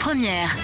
Première.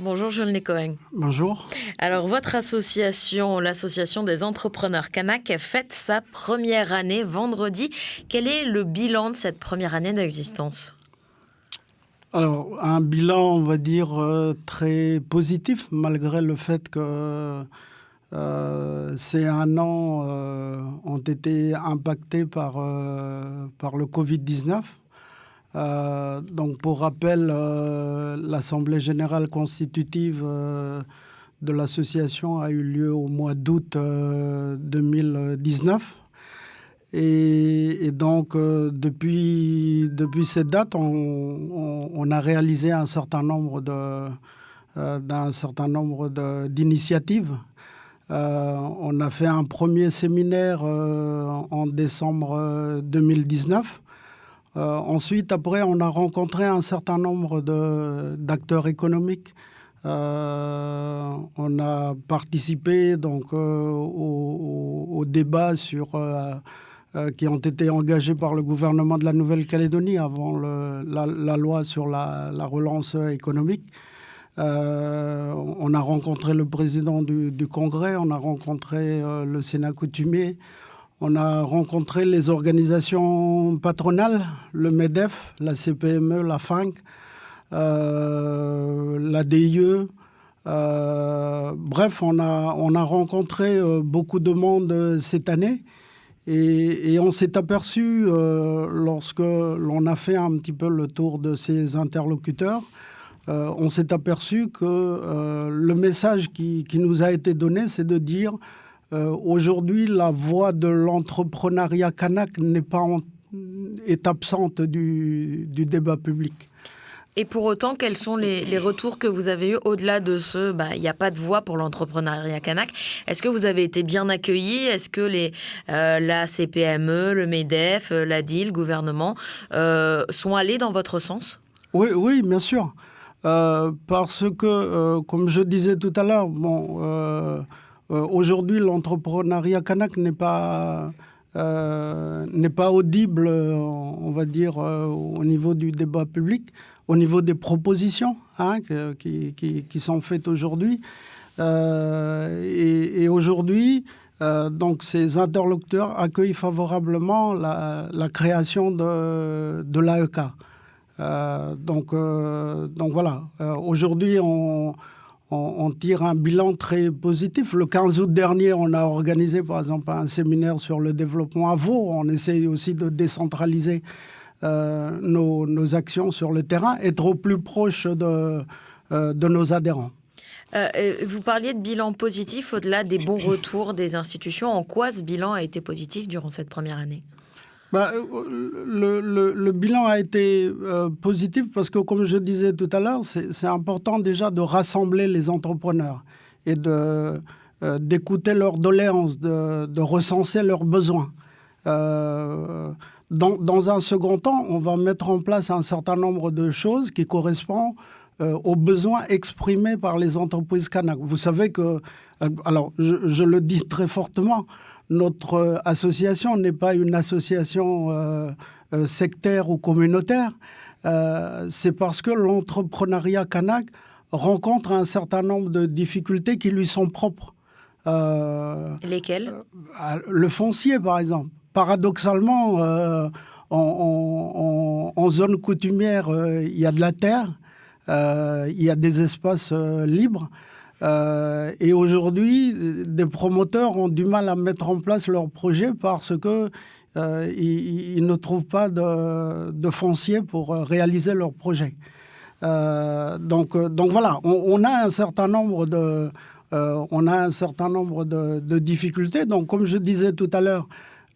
Bonjour Jules Cohen. Bonjour. Alors votre association, l'association des entrepreneurs Kanak, fête sa première année vendredi. Quel est le bilan de cette première année d'existence ? Alors, un bilan, on va dire, très positif, malgré le fait que ces un an ont été impactés par le Covid-19. Donc, pour rappel, l'Assemblée générale constitutive de l'association a eu lieu au mois d'août 2019. Et donc, depuis cette date, on a réalisé un certain nombre d'initiatives. On a fait un premier séminaire en décembre 2019. Ensuite, après, on a rencontré un certain nombre d'acteurs économiques. On a participé donc au débat qui ont été engagés par le gouvernement de la Nouvelle-Calédonie avant la loi sur la relance économique. On a rencontré le président du Congrès, on a rencontré le Sénat coutumier, on a rencontré les organisations patronales, le MEDEF, la CPME, la FANC, la DIE. Bref, on a rencontré beaucoup de monde cette année. Et on s'est aperçu, lorsque l'on a fait un petit peu le tour de ces interlocuteurs, on s'est aperçu que le message qui nous a été donné, c'est de dire aujourd'hui, la voix de l'entrepreneuriat kanak est absente du débat public. Et pour autant, quels sont les retours que vous avez eus au-delà de il n'y a pas de voix pour l'entrepreneuriat kanak? Est-ce que vous avez été bien accueillis? Est-ce que la CPME, le MEDEF, la DIL, le gouvernement sont allés dans votre sens? Oui, bien sûr. Parce que, comme je disais tout à l'heure, aujourd'hui, l'entrepreneuriat kanak n'est pas audible, on va dire, au niveau du débat public, au niveau des propositions qui sont faites aujourd'hui. Et aujourd'hui, donc ces interlocuteurs accueillent favorablement la création de l'AEK. Donc voilà, aujourd'hui, on tire un bilan très positif. Le 15 août dernier, on a organisé, par exemple, un séminaire sur le développement à Vaud. On essaye aussi de décentraliser nos actions sur le terrain, être au plus proche de nos adhérents. Vous parliez de bilan positif au-delà des bons retours des institutions. En quoi ce bilan a été positif durant cette première année ? Le bilan a été positif parce que, comme je disais tout à l'heure, c'est important déjà de rassembler les entrepreneurs et d'écouter leurs doléances, de recenser leurs besoins. Dans un second temps, on va mettre en place un certain nombre de choses qui correspondent aux besoins exprimés par les entreprises kanak. Vous savez que, alors je le dis très fortement, notre association n'est pas une association sectaire ou communautaire. C'est parce que l'entrepreneuriat kanak rencontre un certain nombre de difficultés qui lui sont propres. Lesquelles ? Le foncier, par exemple. Paradoxalement, en zone coutumière, il y a de la terre, il y a des espaces libres. Et aujourd'hui, des promoteurs ont du mal à mettre en place leurs projets parce qu'ils ne trouvent pas de foncier pour réaliser leurs projets. Donc voilà, on a un certain nombre de difficultés. Donc, comme je disais tout à l'heure,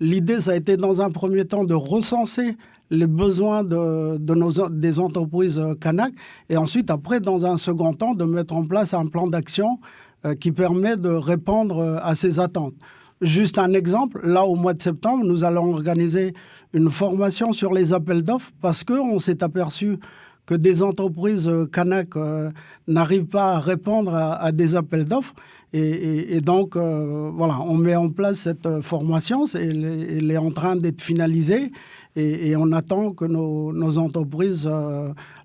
l'idée, ça a été dans un premier temps de recenser les besoins des entreprises kanak et ensuite, après, dans un second temps, de mettre en place un plan d'action qui permet de répondre à ces attentes. Juste un exemple, là, au mois de septembre, nous allons organiser une formation sur les appels d'offres parce qu'on s'est aperçu que des entreprises Canac n'arrivent pas à répondre à des appels d'offres. Et donc, voilà, on met en place cette formation. Elle est en train d'être finalisée. Et on attend que nos entreprises,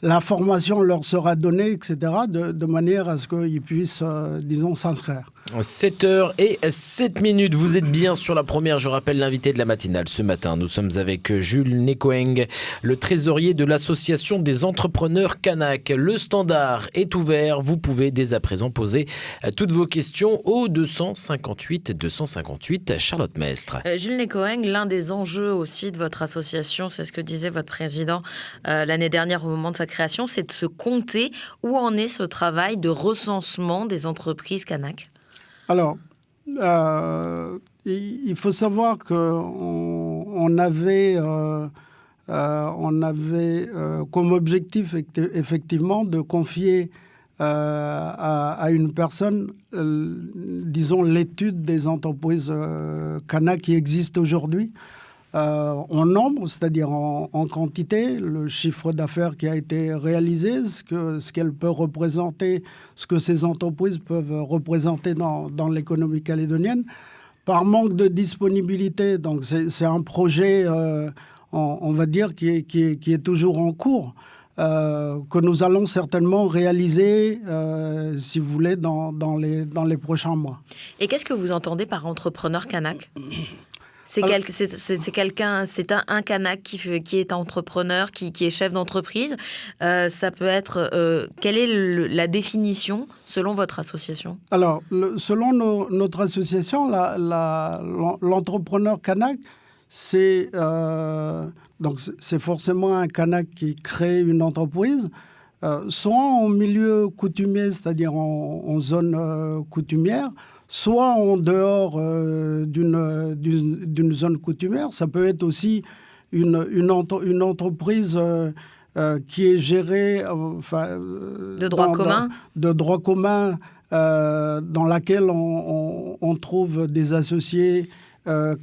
la formation leur sera donnée, etc., de manière à ce qu'ils puissent, disons, s'inscrire. 7h07, vous êtes bien sur la première, je rappelle l'invité de la matinale ce matin. Nous sommes avec Jules Nekoeng, le trésorier de l'association des entrepreneurs Canac. Le standard est ouvert, vous pouvez dès à présent poser toutes vos questions au 258 Charlotte Mestre. Jules Nekoeng, l'un des enjeux aussi de votre association, c'est ce que disait votre président l'année dernière au moment de sa création, c'est de se compter où en est ce travail de recensement des entreprises Canac. Alors, il faut savoir qu'on avait comme objectif effectivement de confier à une personne, disons, l'étude des entreprises Canac qui existent aujourd'hui. En nombre, c'est-à-dire en quantité, le chiffre d'affaires qui a été réalisé, ce qu'elle peut représenter, ce que ces entreprises peuvent représenter dans l'économie calédonienne. Par manque de disponibilité, donc c'est un projet, on va dire, qui est toujours en cours, que nous allons certainement réaliser, si vous voulez, dans les prochains mois. Et qu'est-ce que vous entendez par entrepreneur Canac ? C'est un Canac qui est entrepreneur, qui est chef d'entreprise. Ça peut être... quelle est la définition selon votre association ? Alors, selon notre association, l'entrepreneur Canac, c'est forcément un Canac qui crée une entreprise, soit en milieu coutumier, c'est-à-dire en zone coutumière, soit en dehors d'une zone coutumière. Ça peut être aussi une entreprise qui est gérée de droit commun, dans laquelle on trouve des associés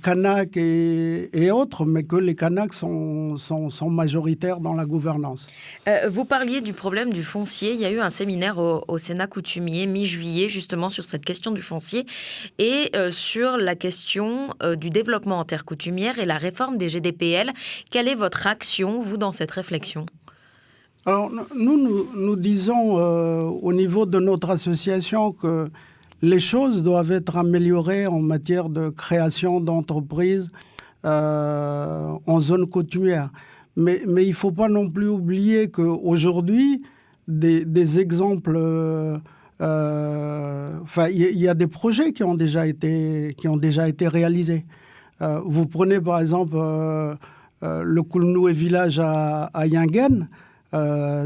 Canac et autres, mais que les Canacs sont majoritaires dans la gouvernance. Vous parliez du problème du foncier. Il y a eu un séminaire au Sénat coutumier mi-juillet, justement sur cette question du foncier et sur la question du développement en terre coutumière et la réforme des GDPL. Quelle est votre action, vous, dans cette réflexion ? Alors, nous disons au niveau de notre association que les choses doivent être améliorées en matière de création d'entreprises en zone coutumière. Mais il ne faut pas non plus oublier qu'aujourd'hui, des exemples... il y a des projets qui ont déjà été réalisés. Vous prenez par exemple le Koulnoué village à Yingen.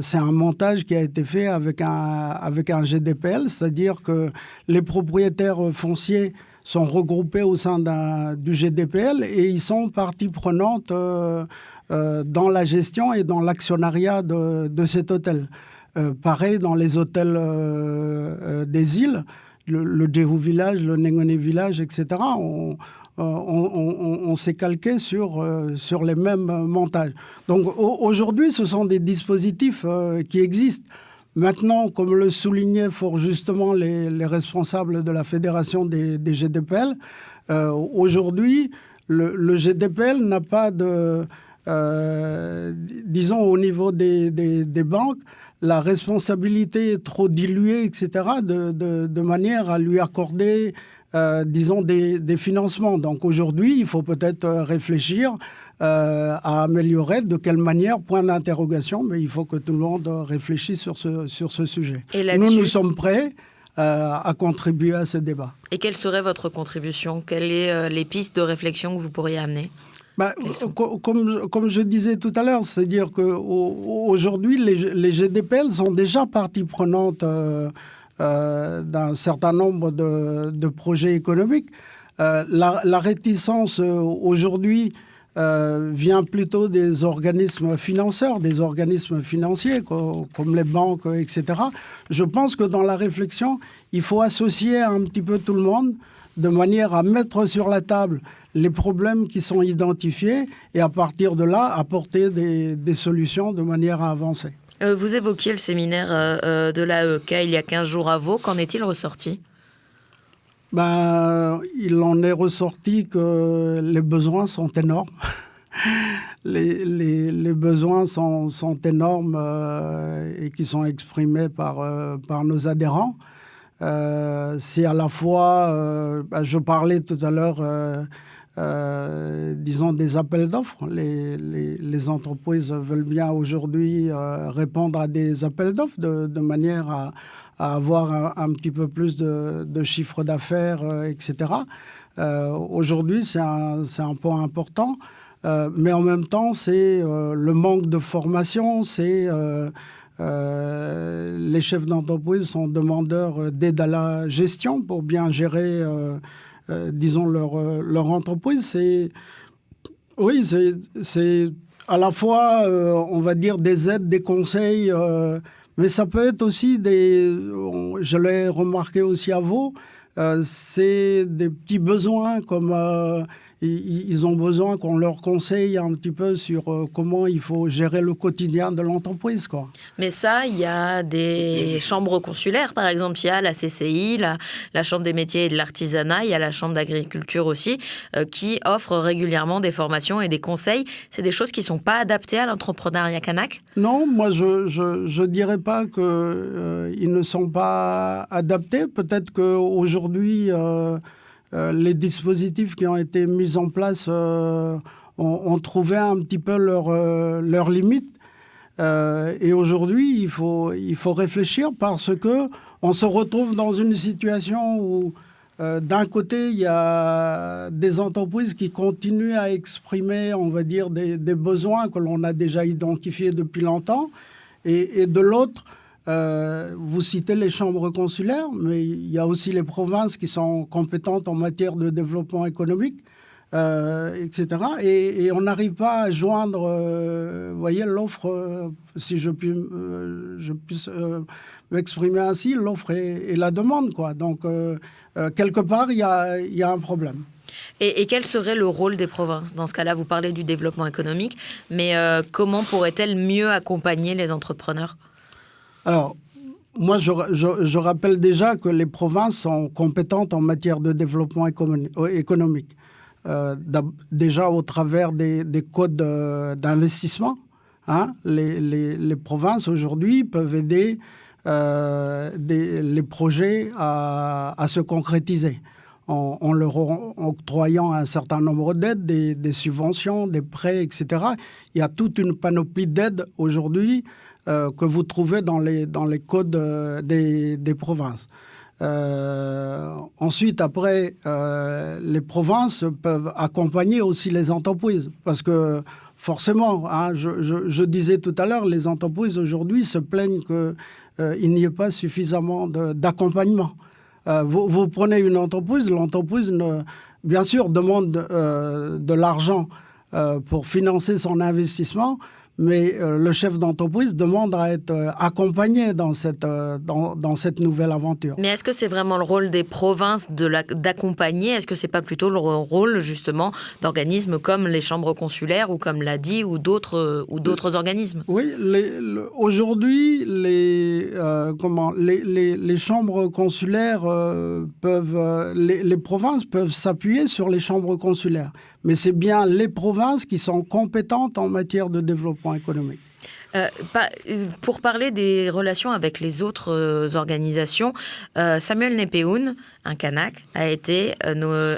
C'est un montage qui a été fait avec un GDPL, c'est-à-dire que les propriétaires fonciers sont regroupés au sein du GDPL et ils sont partie prenante dans la gestion et dans l'actionnariat de cet hôtel. Pareil dans les hôtels des îles, le Djehou village, le Nengoné village, etc. On s'est calqué sur les mêmes montages. Donc aujourd'hui, ce sont des dispositifs qui existent. Maintenant, comme le soulignaient fort justement les responsables de la Fédération des GDPL, aujourd'hui, le GDPL n'a pas de... disons, au niveau des banques, la responsabilité est trop diluée, etc., de manière à lui accorder... disons, des financements. Donc aujourd'hui, il faut peut-être réfléchir à améliorer de quelle manière, point d'interrogation, mais il faut que tout le monde réfléchisse sur ce sujet. Et nous sommes prêts à contribuer à ce débat. Et quelle serait votre contribution ? Quelles sont les pistes de réflexion que vous pourriez amener ? Comme je disais tout à l'heure, c'est-à-dire qu'aujourd'hui, les GDPL sont déjà partie prenante d'un certain nombre de projets économiques. La réticence aujourd'hui vient plutôt des organismes financeurs, des organismes financiers comme les banques, etc. Je pense que dans la réflexion, il faut associer un petit peu tout le monde de manière à mettre sur la table les problèmes qui sont identifiés et à partir de là, apporter des solutions de manière à avancer. Vous évoquiez le séminaire de l'AEK il y a 15 jours à Vaud. Qu'en est-il ressorti ? Il en est ressorti que les besoins sont énormes. Les besoins sont énormes et qui sont exprimés par nos adhérents. C'est à la fois, je parlais tout à l'heure, disons, des appels d'offres. Les entreprises veulent bien aujourd'hui répondre à des appels d'offres de manière à avoir un petit peu plus de chiffre d'affaires, etc. Aujourd'hui, c'est un point important. Mais en même temps, c'est le manque de formation, c'est les chefs d'entreprise sont demandeurs d'aide à la gestion pour bien gérer, disons, leur entreprise. C'est à la fois, on va dire, des aides, des conseils, mais ça peut être aussi je l'ai remarqué aussi à Vaud, c'est des petits besoins comme ils ont besoin qu'on leur conseille un petit peu sur comment il faut gérer le quotidien de l'entreprise, quoi. Mais ça, il y a des chambres consulaires, par exemple, il y a la CCI, la Chambre des métiers et de l'artisanat, il y a la Chambre d'agriculture aussi, qui offrent régulièrement des formations et des conseils. C'est des choses qui ne sont pas adaptées à l'entrepreneuriat kanak ? Non, moi, je dirais pas qu'ils ne sont pas adaptés. Peut-être qu'aujourd'hui, les dispositifs qui ont été mis en place ont trouvé un petit peu leurs limites. Et aujourd'hui, il faut réfléchir parce qu'on se retrouve dans une situation où, d'un côté, il y a des entreprises qui continuent à exprimer, on va dire, des besoins que l'on a déjà identifiés depuis longtemps. Et de l'autre, vous citez les chambres consulaires, mais il y a aussi les provinces qui sont compétentes en matière de développement économique, etc. Et on n'arrive pas à joindre, voyez, l'offre, si je puisse m'exprimer ainsi, l'offre et la demande, quoi. Donc, quelque part, il y a un problème. Et quel serait le rôle des provinces ? Dans ce cas-là, vous parlez du développement économique, mais comment pourraient-elles mieux accompagner les entrepreneurs ? Alors, moi, je rappelle déjà que les provinces sont compétentes en matière de développement économique. Déjà au travers des codes d'investissement, hein, les provinces aujourd'hui peuvent aider les projets à se concrétiser en leur octroyant un certain nombre d'aides, des subventions, des prêts, etc. Il y a toute une panoplie d'aides aujourd'hui que vous trouvez dans les codes des provinces. Ensuite, après, les provinces peuvent accompagner aussi les entreprises parce que forcément, hein, je disais tout à l'heure, les entreprises aujourd'hui se plaignent qu'il n'y ait pas suffisamment d'accompagnement. Vous prenez une entreprise, l'entreprise, bien sûr, demande de l'argent pour financer son investissement, mais le chef d'entreprise demande à être accompagné dans cette nouvelle aventure. Mais est-ce que c'est vraiment le rôle des provinces d'accompagner ? Est-ce que c'est pas plutôt le rôle justement d'organismes comme les chambres consulaires ou comme l'ADI ou d'autres organismes ? Oui, aujourd'hui, les chambres consulaires les provinces peuvent s'appuyer sur les chambres consulaires. Mais c'est bien les provinces qui sont compétentes en matière de développement économique. Pour parler des relations avec les autres organisations, Samuel Népehoun, un kanak, a été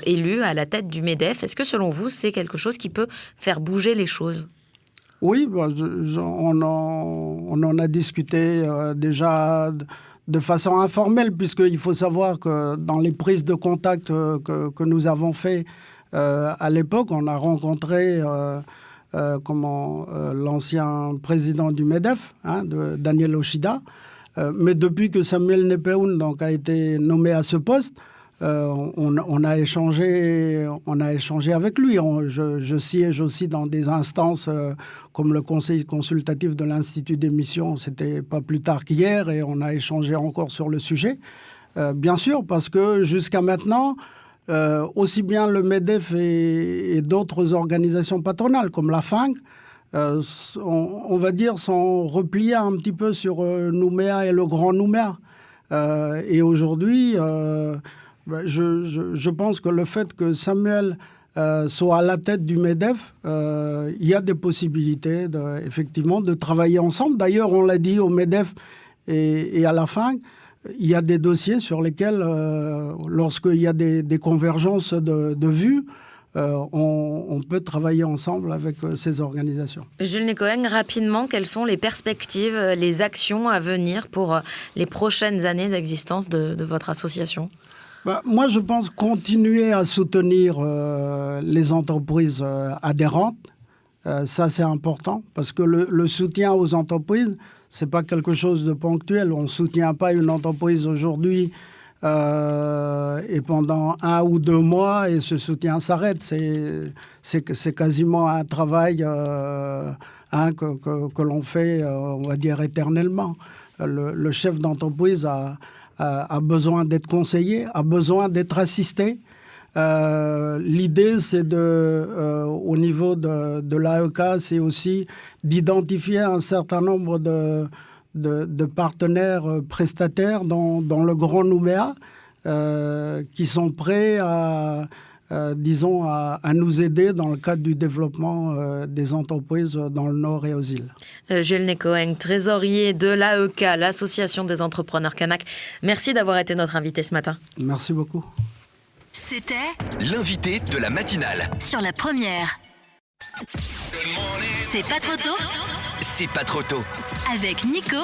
élu à la tête du MEDEF. Est-ce que selon vous, c'est quelque chose qui peut faire bouger les choses ? Oui, on en a discuté déjà de façon informelle, puisqu'il faut savoir que dans les prises de contact que nous avons fait à l'époque, on a rencontré l'ancien président du MEDEF, hein, Daniel Oshida. Mais depuis que Samuel Népehoun a été nommé à ce poste, on a échangé avec lui. Je siège aussi dans des instances comme le Conseil consultatif de l'Institut d'émission. C'était pas plus tard qu'hier et on a échangé encore sur le sujet. Bien sûr, parce que jusqu'à maintenant, aussi bien le MEDEF et d'autres organisations patronales comme la FINC on va dire, sont repliés un petit peu sur Nouméa et le Grand Nouméa. Et aujourd'hui, je pense que le fait que Samuel soit à la tête du MEDEF, il y a des possibilités effectivement de travailler ensemble. D'ailleurs, on l'a dit au MEDEF et à la fin, il y a des dossiers sur lesquels, lorsqu'il y a des convergences de vues, on peut travailler ensemble avec ces organisations. Jules Nécoing, rapidement, quelles sont les perspectives, les actions à venir pour les prochaines années d'existence de votre association ? Moi, je pense continuer à soutenir les entreprises adhérentes. Ça, c'est important parce que le soutien aux entreprises, ce n'est pas quelque chose de ponctuel. On ne soutient pas une entreprise aujourd'hui et pendant 1 ou 2 mois et ce soutien s'arrête. C'est quasiment un travail que l'on fait, on va dire, éternellement. Le chef d'entreprise a besoin d'être conseillé, a besoin d'être assisté. L'idée, c'est au niveau de l'AEK, c'est aussi d'identifier un certain nombre de partenaires prestataires dans le Grand Nouméa qui sont prêts à nous aider dans le cadre du développement des entreprises dans le Nord et aux îles. Jules Nécoing, trésorier de l'AEK, l'Association des entrepreneurs kanak. Merci d'avoir été notre invité ce matin. Merci beaucoup. C'était l'invité de la matinale. sur la première. C'est pas trop tôt C'est pas trop tôt. avec Nico